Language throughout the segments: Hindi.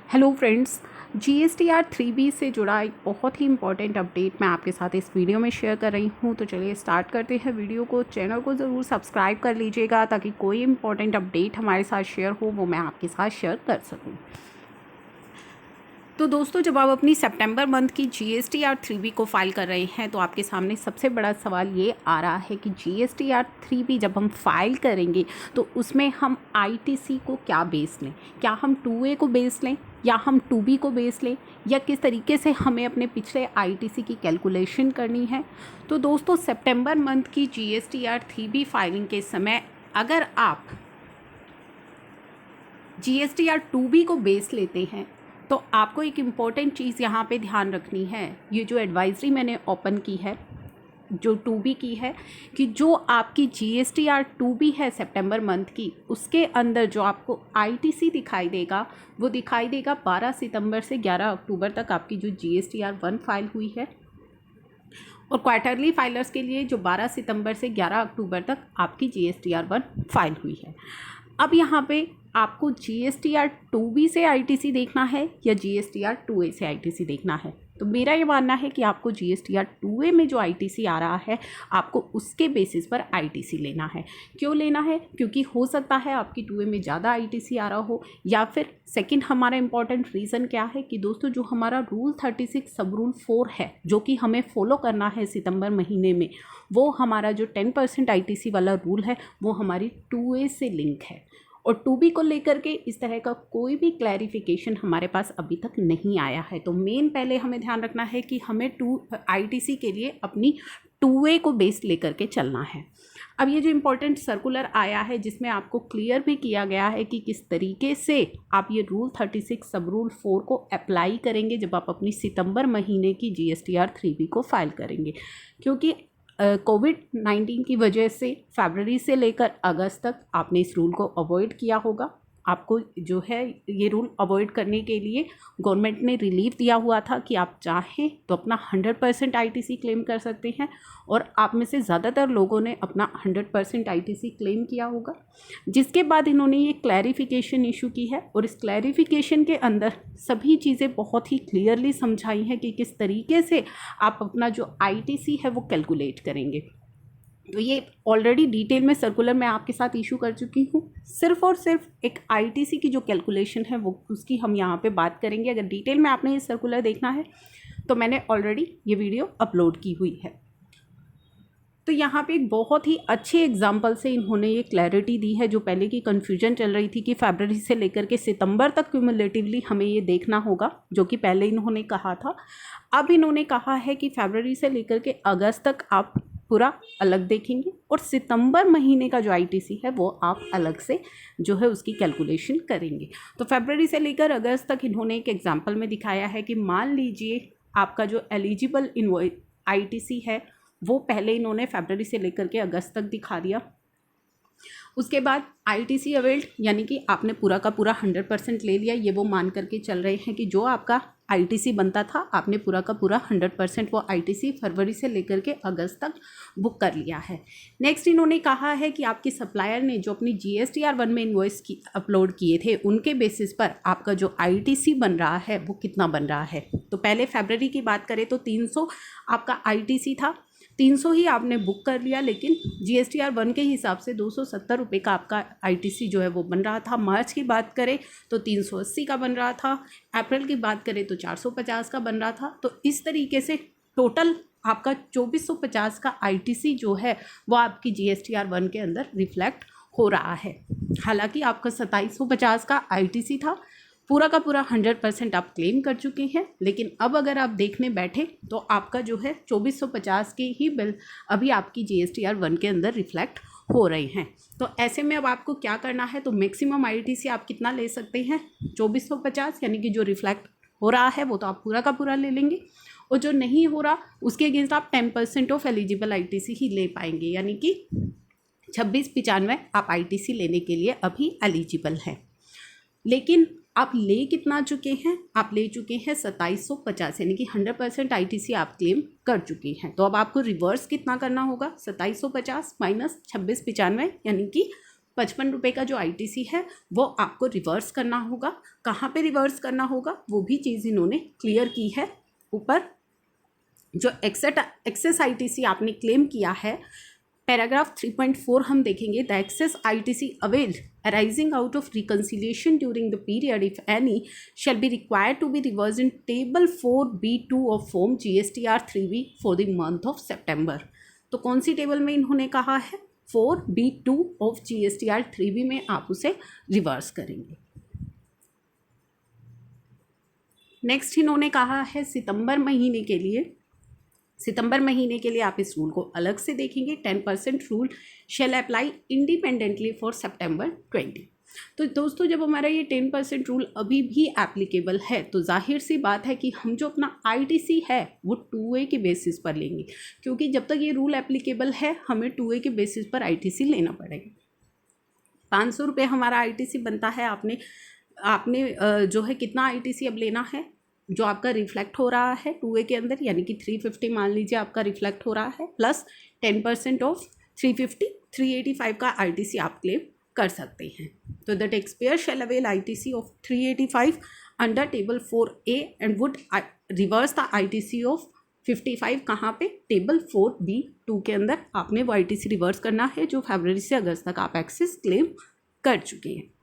हेलो फ्रेंड्स, GSTR 3B से जुड़ा एक बहुत ही इंपॉर्टेंट अपडेट मैं आपके साथ इस वीडियो में शेयर कर रही हूँ। तो चलिए स्टार्ट करते हैं वीडियो को। चैनल को ज़रूर सब्सक्राइब कर लीजिएगा ताकि कोई इंपॉर्टेंट अपडेट हमारे साथ शेयर हो वो मैं आपके साथ शेयर कर सकूँ। तो दोस्तों, जब आप अपनी सितंबर मंथ की GSTR 3B को फाइल कर रहे हैं तो आपके सामने सबसे बड़ा सवाल ये आ रहा है कि GSTR 3B जब हम फाइल करेंगे तो उसमें हम ITC को क्या बेस लें। क्या हम 2A को बेस लें या हम 2B को बेस लें, या किस तरीके से हमें अपने पिछले ITC की कैलकुलेशन करनी है। तो दोस्तों, सितंबर मंथ की GSTR 3B फाइलिंग के समय अगर आप GSTR 2B को बेस लेते हैं तो आपको एक इम्पॉर्टेंट चीज़ यहाँ पे ध्यान रखनी है। ये जो एडवाइजरी मैंने ओपन की है, जो 2B की है, कि जो आपकी GSTR 2B है सितंबर मंथ की, उसके अंदर जो आपको ITC दिखाई देगा वो दिखाई देगा 12 सितंबर से 11 अक्टूबर तक आपकी जो GSTR 1 फाइल हुई है, और क्वार्टरली फाइलर्स के लिए जो 12 सितंबर से 11 अक्टूबर तक आपकी GSTR 1 फाइल हुई है। अब यहाँ पे आपको GSTR 2B से ITC देखना है या GSTR 2A से ITC देखना है। तो मेरा ये मानना है कि आपको GSTR 2A में जो ITC आ रहा है आपको उसके बेसिस पर ITC लेना है। क्यों लेना है? क्योंकि हो सकता है आपकी 2A में ज़्यादा ITC आ रहा हो, या फिर सेकंड हमारा इंपॉर्टेंट रीज़न क्या है कि दोस्तों, जो हमारा रूल 36 सब रूल 4 है जो कि हमें फॉलो करना है सितंबर महीने में, वो हमारा जो 10% ITC वाला रूल है वो हमारी 2A से लिंक है, और 2B को लेकर के इस तरह का कोई भी क्लैरिफिकेशन हमारे पास अभी तक नहीं आया है। तो मेन पहले हमें ध्यान रखना है कि हमें ITC के लिए अपनी 2A को बेस लेकर के चलना है। अब ये जो इम्पोर्टेंट सर्कुलर आया है जिसमें आपको क्लियर भी किया गया है कि किस तरीके से आप ये रूल 36 सब रूल 4 को अप्लाई करेंगे जब आप अपनी सितंबर महीने की GSTR 3B को फाइल करेंगे, क्योंकि कोविड-19 की वजह से फरवरी से लेकर अगस्त तक आपने इस रूल को अवॉइड किया होगा। आपको जो है ये रूल अवॉइड करने के लिए गवर्नमेंट ने रिलीफ दिया हुआ था कि आप चाहें तो अपना 100% ITC क्लेम कर सकते हैं, और आप में से ज़्यादातर लोगों ने अपना 100% ITC क्लेम किया होगा। जिसके बाद इन्होंने ये क्लैरिफिकेशन इशू की है, और इस क्लैरिफिकेशन के अंदर सभी चीज़ें बहुत ही क्लियरली समझाई हैं कि किस तरीके से आप अपना जो ITC है वो कैलकुलेट करेंगे। तो ये ऑलरेडी डिटेल में सर्कुलर मैं आपके साथ इशू कर चुकी हूँ। सिर्फ और सिर्फ एक ITC की जो कैलकुलेशन है वो उसकी हम यहाँ पे बात करेंगे। अगर डिटेल में आपने ये सर्कुलर देखना है तो मैंने ऑलरेडी ये वीडियो अपलोड की हुई है। तो यहाँ पे एक बहुत ही अच्छे एग्जाम्पल से इन्होंने ये क्लैरिटी दी है। जो पहले की कन्फ्यूजन चल रही थी कि फरवरी से लेकर के सितंबर तक क्यूमुलेटिवली हमें ये देखना होगा, जो कि पहले इन्होंने कहा था, अब इन्होंने कहा है कि फरवरी से लेकर के अगस्त तक आप पूरा अलग देखेंगे, और सितंबर महीने का जो ITC है वो आप अलग से जो है उसकी कैलकुलेशन करेंगे। तो फरवरी से लेकर अगस्त तक इन्होंने एक एग्जाम्पल में दिखाया है कि मान लीजिए आपका जो एलिजिबल ITC है वो पहले इन्होंने फरवरी से लेकर के अगस्त तक दिखा दिया। उसके बाद ITC अवेल्ड, यानी कि आपने पूरा का पूरा 100% ले लिया। ये वो मान करके चल रहे हैं कि जो आपका ITC बनता था आपने पूरा का पूरा 100% वो ITC फरवरी से लेकर के अगस्त तक बुक कर लिया है। नेक्स्ट इन्होंने कहा है कि आपके सप्लायर ने जो अपनी GSTR 1 में इन्वॉइस अपलोड किए थे उनके बेसिस पर आपका जो ITC बन रहा है वो कितना बन रहा है। तो पहले फरवरी की बात करें तो 300 आपका ITC था, 300 ही आपने बुक कर लिया, लेकिन GSTR 1 के हिसाब से 270 रुपये का आपका ITC जो है वो बन रहा था। मार्च की बात करें तो 380 का बन रहा था, अप्रैल की बात करें तो 450 का बन रहा था। तो इस तरीके से टोटल आपका 2450 का ITC जो है वो आपकी GSTR 1 के अंदर रिफ्लेक्ट हो रहा है। हालांकि आपका 2750 का ITC था, पूरा का पूरा 100% आप क्लेम कर चुके हैं, लेकिन अब अगर आप देखने बैठे तो आपका जो है 2450 के ही बिल अभी आपकी GSTR 1 के अंदर रिफ्लेक्ट हो रहे हैं। तो ऐसे में अब आपको क्या करना है, तो मैक्सिमम ITC आप कितना ले सकते हैं, 2450, यानी कि जो रिफ्लेक्ट हो रहा है वो तो आप पूरा का पूरा ले लेंगे, और जो नहीं हो रहा उसके अगेंस्ट आप 10% ऑफ एलिजिबल ITC ही ले पाएंगे, यानी कि 2695 आप ITC लेने के लिए अभी एलिजिबल हैं। लेकिन आप ले कितना चुके हैं, आप ले चुके हैं 2750, यानी कि 100% ITC आप क्लेम कर चुके हैं। तो अब आपको रिवर्स कितना करना होगा, 2750 माइनस 2695, यानी कि ₹55 का जो ITC है वो आपको रिवर्स करना होगा। कहाँ पे रिवर्स करना होगा वो भी चीज़ इन्होंने क्लियर की है। ऊपर जो एक्सेस ITC आपने क्लेम किया है, पैराग्राफ 3.4 हम देखेंगे। The excess ITC availed arising out of reconciliation during the period, if any, shall be required to be reversed in table 4B2 of form GSTR 3B for the month of September। तो कौन सी टेबल में इन्होंने कहा है? 4B2 of GSTR 3B में आप उसे रिवर्स करेंगे। नेक्स्ट इन्होंने कहा है सितंबर महीने के लिए आप इस रूल को अलग से देखेंगे। 10% rule shall apply independently for September 20। तो दोस्तों जब हमारा ये 10% रूल अभी भी एप्लीकेबल है तो जाहिर सी बात है कि हम जो अपना ITC है वो 2A के बेसिस पर लेंगे, क्योंकि जब तक ये रूल एप्लीकेबल है हमें 2A के बेसिस पर ITC लेना पड़ेगा। 500 रुपये हमारा ITC बनता है। आपने जो है कितना ITC अब लेना है जो आपका रिफ्लेक्ट हो रहा है 2A के अंदर, यानी कि 350 मान लीजिए आपका रिफ्लेक्ट हो रहा है, प्लस 10% ऑफ 350, 385 का ITC आप क्लेम कर सकते हैं। तो the taxpayer shall avail ITC of 385 under table 4A and would reverse the ITC of 55 कहाँ पे? टेबल 4B2 के अंदर आपने वो ITC रिवर्स करना है जो फरवरी से अगस्त तक आप एक्सेस क्लेम कर चुके हैं।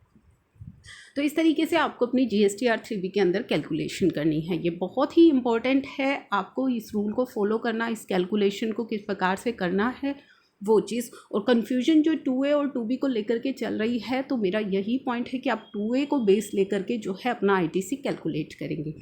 तो इस तरीके से आपको अपनी GSTR 3B के अंदर कैलकुलेशन करनी है। ये बहुत ही इम्पॉर्टेंट है, आपको इस रूल को फॉलो करना, इस कैलकुलेशन को किस प्रकार से करना है वो चीज़। और कन्फ्यूजन जो 2A और 2B को लेकर के चल रही है, तो मेरा यही पॉइंट है कि आप 2A को बेस लेकर के जो है अपना ITC कैलकुलेट करेंगे।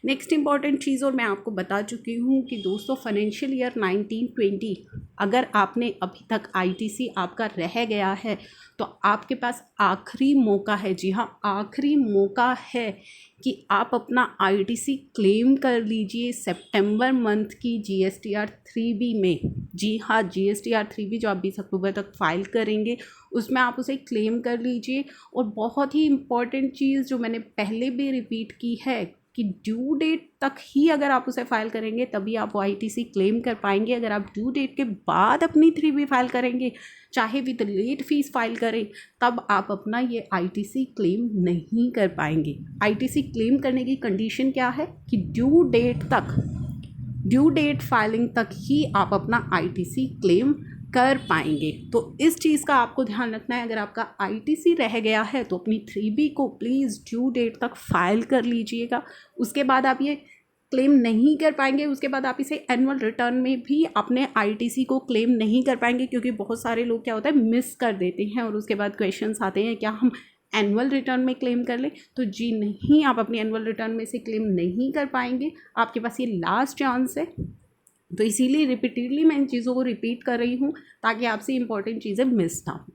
नेक्स्ट इंपॉर्टेंट चीज़, और मैं आपको बता चुकी हूँ कि दोस्तों फाइनेंशियल ईयर 1920 अगर आपने अभी तक ITC आपका रह गया है तो आपके पास आखिरी मौका है, जी हाँ आखिरी मौका है कि आप अपना ITC क्लेम कर लीजिए सितंबर मंथ की GSTR 3B में। जी हाँ, GSTR 3B जो आप 20 अक्टूबर तक फाइल करेंगे उसमें आप उसे क्लेम कर लीजिए। और बहुत ही इम्पॉर्टेंट चीज़ जो मैंने पहले भी रिपीट की है कि ड्यू डेट तक ही अगर आप उसे फाइल करेंगे तभी आप वो ITC क्लेम कर पाएंगे। अगर आप ड्यू डेट के बाद अपनी 3B फाइल करेंगे, चाहे विद लेट फीस फाइल करें, तब आप अपना ये ITC क्लेम नहीं कर पाएंगे। ITC क्लेम करने की कंडीशन क्या है कि ड्यू डेट फाइलिंग तक ही आप अपना ITC क्लेम कर पाएंगे। तो इस चीज़ का आपको ध्यान रखना है। अगर आपका ITC रह गया है तो अपनी 3B को प्लीज़ ड्यू डेट तक फाइल कर लीजिएगा। उसके बाद आप ये क्लेम नहीं कर पाएंगे, उसके बाद आप इसे एनुअल रिटर्न में भी अपने ITC को क्लेम नहीं कर पाएंगे, क्योंकि बहुत सारे लोग क्या होता है मिस कर देते हैं और उसके बाद क्वेश्चंस आते हैं क्या हम एनुअल रिटर्न में क्लेम कर लें। तो जी नहीं, आप अपनी एनुअल रिटर्न में से क्लेम नहीं कर पाएंगे, आपके पास ये लास्ट चांस है। तो इसीलिए रिपीटेडली मैं इन चीज़ों को रिपीट कर रही हूँ ताकि आपसे इंपॉर्टेंट चीज़ें मिस ना हो।